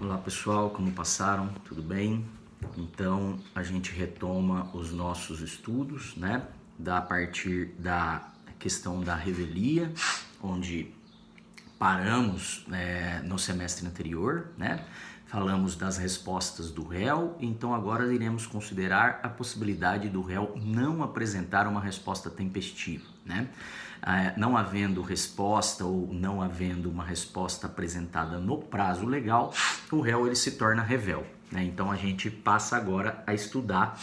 Olá pessoal, como passaram? Tudo bem? Então a gente retoma os nossos estudos, né? A partir da questão da revelia, onde paramos no semestre anterior, né? Falamos das respostas do réu, então agora iremos considerar a possibilidade do réu não apresentar uma resposta tempestiva, né? Não havendo resposta ou não havendo uma resposta apresentada no prazo legal, o réu ele se torna revel, né? Então a gente passa agora a estudar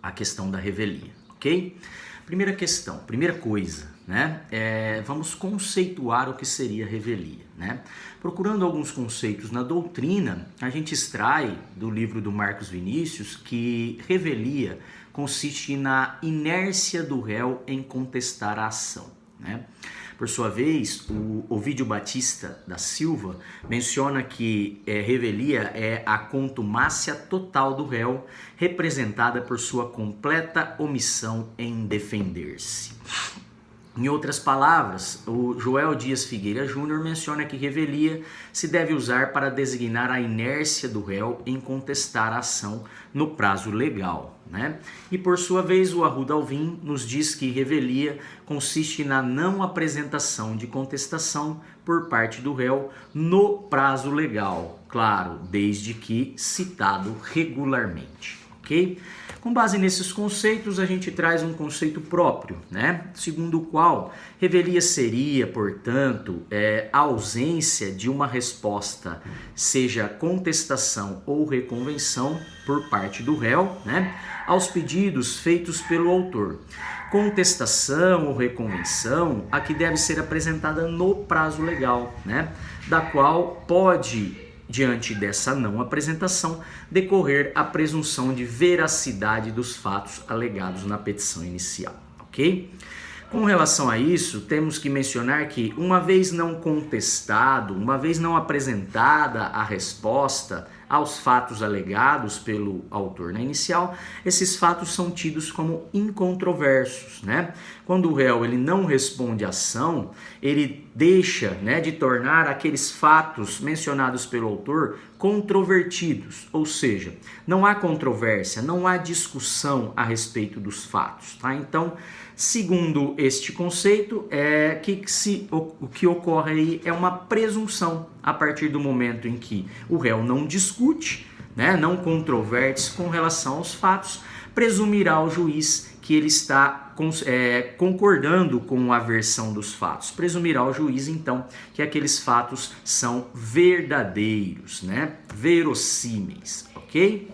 a questão da revelia, ok? Primeira questão, primeira coisa, né? Vamos conceituar o que seria revelia, né? Procurando alguns conceitos na doutrina, a gente extrai do livro do Marcos Vinícius que revelia consiste na inércia do réu em contestar a ação, né? Por sua vez, o Ovídio Batista da Silva menciona que revelia é a contumácia total do réu, representada por sua completa omissão em defender-se. Em outras palavras, o Joel Dias Figueira Júnior menciona que revelia se deve usar para designar a inércia do réu em contestar a ação no prazo legal, né? E por sua vez, o Arruda Alvim nos diz que revelia consiste na não apresentação de contestação por parte do réu no prazo legal, claro, desde que citado regularmente, ok? Com base nesses conceitos, a gente traz um conceito próprio, né? Segundo o qual revelia seria, portanto, a ausência de uma resposta, seja contestação ou reconvenção por parte do réu, né? Aos pedidos feitos pelo autor. Contestação ou reconvenção, a que deve ser apresentada no prazo legal, né? Da qual pode, diante dessa não apresentação, decorrer a presunção de veracidade dos fatos alegados na petição inicial, ok? Com relação a isso, temos que mencionar que, uma vez não contestado, uma vez não apresentada a resposta aos fatos alegados pelo autor na inicial, esses fatos são tidos como incontroversos, né? Quando o réu ele não responde à ação, ele deixa, né, de tornar aqueles fatos mencionados pelo autor controvertidos, ou seja, não há controvérsia, não há discussão a respeito dos fatos, tá? Então, segundo este conceito, o que ocorre aí é uma presunção a partir do momento em que o réu não discute, né, não controverte com relação aos fatos, presumirá o juiz que ele está concordando com a versão dos fatos. Presumirá o juiz, então, que aqueles fatos são verdadeiros, né, verossímeis, ok?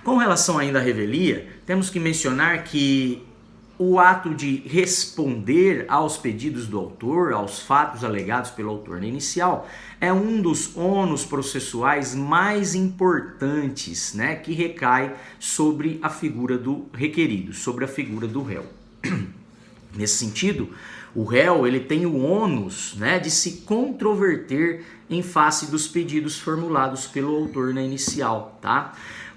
Com relação ainda à revelia, temos que mencionar que o ato de responder aos pedidos do autor, aos fatos alegados pelo autor na inicial, é um dos ônus processuais mais importantes, né, que recai sobre a figura do requerido, sobre a figura do réu. Nesse sentido, o réu ele tem o ônus, né, de se controverter em face dos pedidos formulados pelo autor na inicial, tá?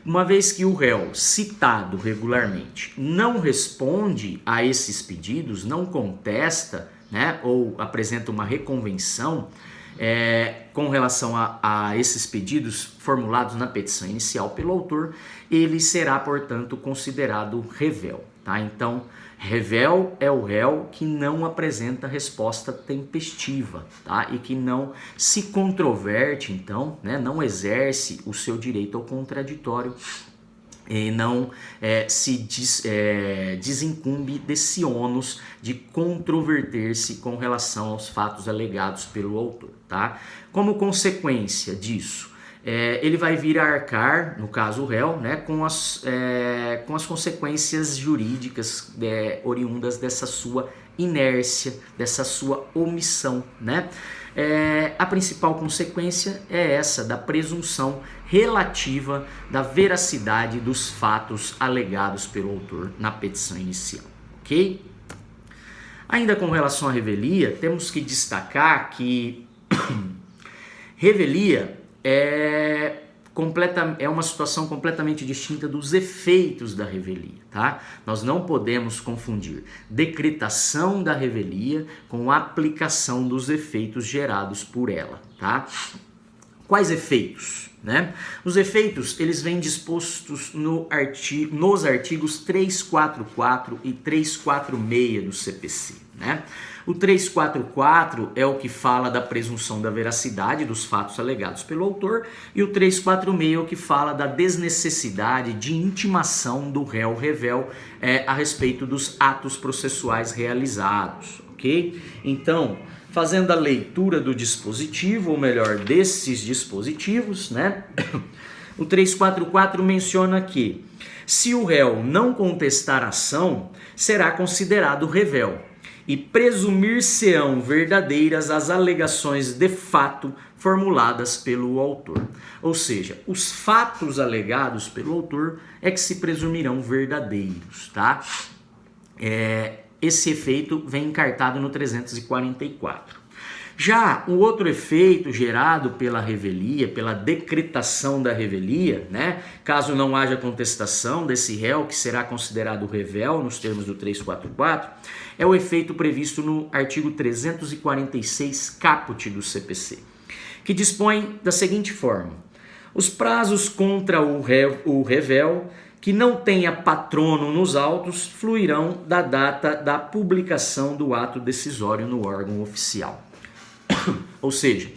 Uma vez que o réu, citado regularmente, não responde a esses pedidos, não contesta, né, ou apresenta uma reconvenção com relação a esses pedidos formulados na petição inicial pelo autor, ele será, portanto, considerado revel, tá? Então, revel é o réu que não apresenta resposta tempestiva, tá? E que não se controverte, então, né? Não exerce o seu direito ao contraditório e não se desincumbe desse ônus de controverter-se com relação aos fatos alegados pelo autor, tá? Como consequência disso, ele vai vir a arcar, no caso o réu, né, com as consequências jurídicas oriundas dessa sua inércia, dessa sua omissão, né? A principal consequência é essa da presunção relativa da veracidade dos fatos alegados pelo autor na petição inicial, ok? Ainda com relação à revelia, temos que destacar que revelia é uma situação completamente distinta dos efeitos da revelia, tá? Nós não podemos confundir decretação da revelia com aplicação dos efeitos gerados por ela, tá? Quais efeitos? Né? Os efeitos, eles vêm dispostos nos artigos 344 e 346 do CPC. Né? O 344 é o que fala da presunção da veracidade dos fatos alegados pelo autor e o 346 é o que fala da desnecessidade de intimação do réu revel a respeito dos atos processuais realizados, ok? Então, fazendo a leitura do dispositivo, ou melhor, desses dispositivos, né? O 344 menciona que, se o réu não contestar a ação, será considerado revel e presumir-se-ão verdadeiras as alegações de fato formuladas pelo autor. Ou seja, os fatos alegados pelo autor é que se presumirão verdadeiros, tá? Esse efeito vem encartado no 344. Já o outro efeito gerado pela revelia, pela decretação da revelia, né? Caso não haja contestação desse réu, que será considerado revel nos termos do 344, é o efeito previsto no artigo 346 caput do CPC, que dispõe da seguinte forma: os prazos contra o revel que não tenha patrono nos autos fluirão da data da publicação do ato decisório no órgão oficial. Ou seja,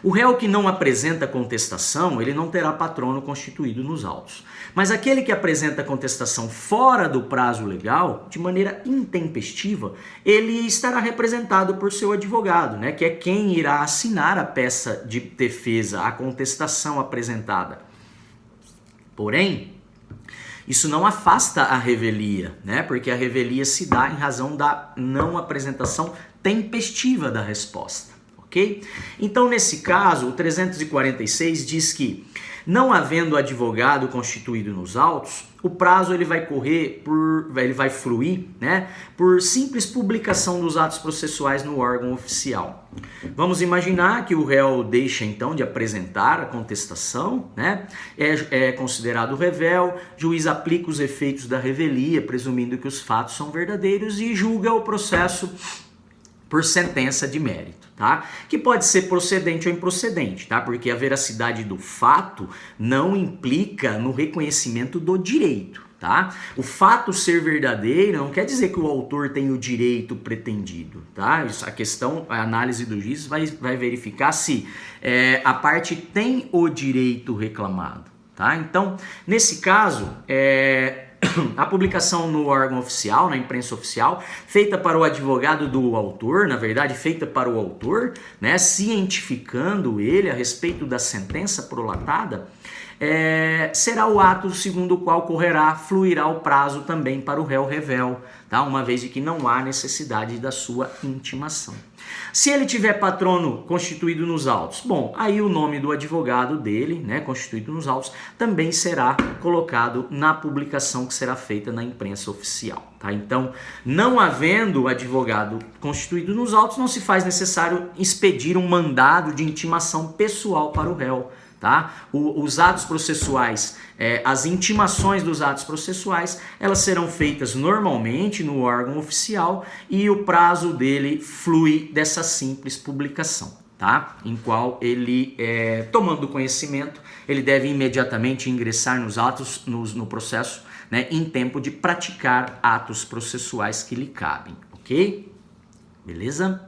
o réu que não apresenta contestação, ele não terá patrono constituído nos autos. Mas aquele que apresenta contestação fora do prazo legal, de maneira intempestiva, ele estará representado por seu advogado, né, que é quem irá assinar a peça de defesa, a contestação apresentada. Porém, isso não afasta a revelia, né? Porque a revelia se dá em razão da não apresentação tempestiva da resposta, ok? Então, nesse caso, o 346 diz que, não havendo advogado constituído nos autos, o prazo ele vai fluir, né, por simples publicação dos atos processuais no órgão oficial. Vamos imaginar que o réu deixa então de apresentar a contestação, né, é considerado revel, juiz aplica os efeitos da revelia, presumindo que os fatos são verdadeiros e julga o processo por sentença de mérito, tá? Que pode ser procedente ou improcedente, tá? Porque a veracidade do fato não implica no reconhecimento do direito, tá? O fato ser verdadeiro não quer dizer que o autor tem o direito pretendido, tá? Isso, a análise do juiz vai verificar se a parte tem o direito reclamado, tá? Então, nesse caso, a publicação no órgão oficial, na imprensa oficial, feita para o advogado do autor, na verdade feita para o autor, né, cientificando ele a respeito da sentença prolatada, será o ato segundo o qual fluirá o prazo também para o réu revel, tá? Uma vez de que não há necessidade da sua intimação. Se ele tiver patrono constituído nos autos, bom, aí o nome do advogado dele, né, constituído nos autos, também será colocado na publicação que será feita na imprensa oficial, tá? Então, não havendo advogado constituído nos autos, não se faz necessário expedir um mandado de intimação pessoal para o réu, tá? Os atos processuais, as intimações dos atos processuais, elas serão feitas normalmente no órgão oficial e o prazo dele flui dessa simples publicação, tá? Em qual ele, tomando conhecimento, ele deve imediatamente ingressar nos atos, no processo, né, em tempo de praticar atos processuais que lhe cabem, ok? Beleza?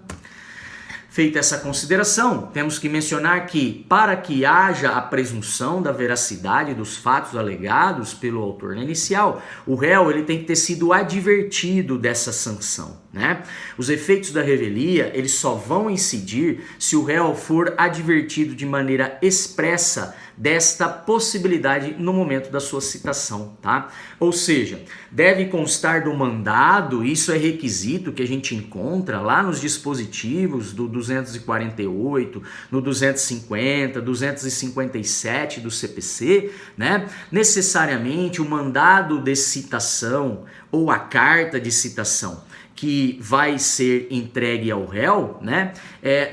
Feita essa consideração, temos que mencionar que, para que haja a presunção da veracidade dos fatos alegados pelo autor na inicial, o réu ele tem que ter sido advertido dessa sanção, né? Os efeitos da revelia, eles só vão incidir se o réu for advertido de maneira expressa desta possibilidade no momento da sua citação, tá? Ou seja, deve constar do mandado, isso é requisito que a gente encontra lá nos dispositivos do 248, no 250, 257 do CPC, né? Necessariamente o mandado de citação ou a carta de citação que vai ser entregue ao réu, né,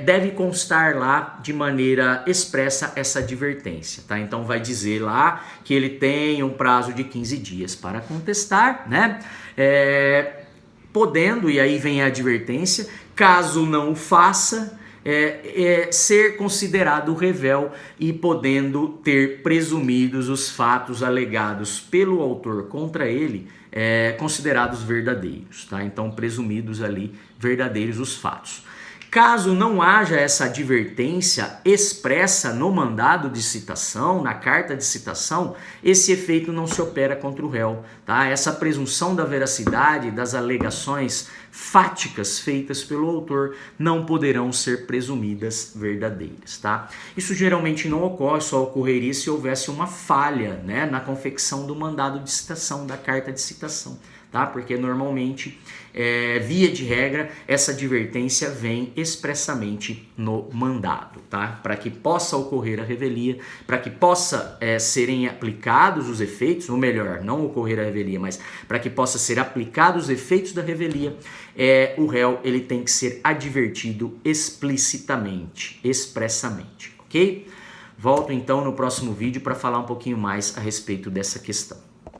deve constar lá de maneira expressa essa advertência, tá? Então vai dizer lá que ele tem um prazo de 15 dias para contestar, né, podendo, e aí vem a advertência, caso não o faça, ser considerado revel e podendo ter presumidos os fatos alegados pelo autor contra ele, considerados verdadeiros, tá? Então, presumidos ali verdadeiros os fatos. Caso não haja essa advertência expressa no mandado de citação, na carta de citação, esse efeito não se opera contra o réu, tá? Essa presunção da veracidade das alegações fáticas feitas pelo autor não poderão ser presumidas verdadeiras, tá? Isso geralmente não ocorre, só ocorreria se houvesse uma falha, né, na confecção do mandado de citação, da carta de citação, tá? Porque normalmente, via de regra, essa advertência vem expressamente no mandado, tá? Para que possa ocorrer a revelia, para que possa serem aplicados os efeitos, ou melhor, não ocorrer a revelia, mas para que possa ser aplicados os efeitos da revelia, o réu ele tem que ser advertido explicitamente, expressamente, ok? Volto então no próximo vídeo para falar um pouquinho mais a respeito dessa questão.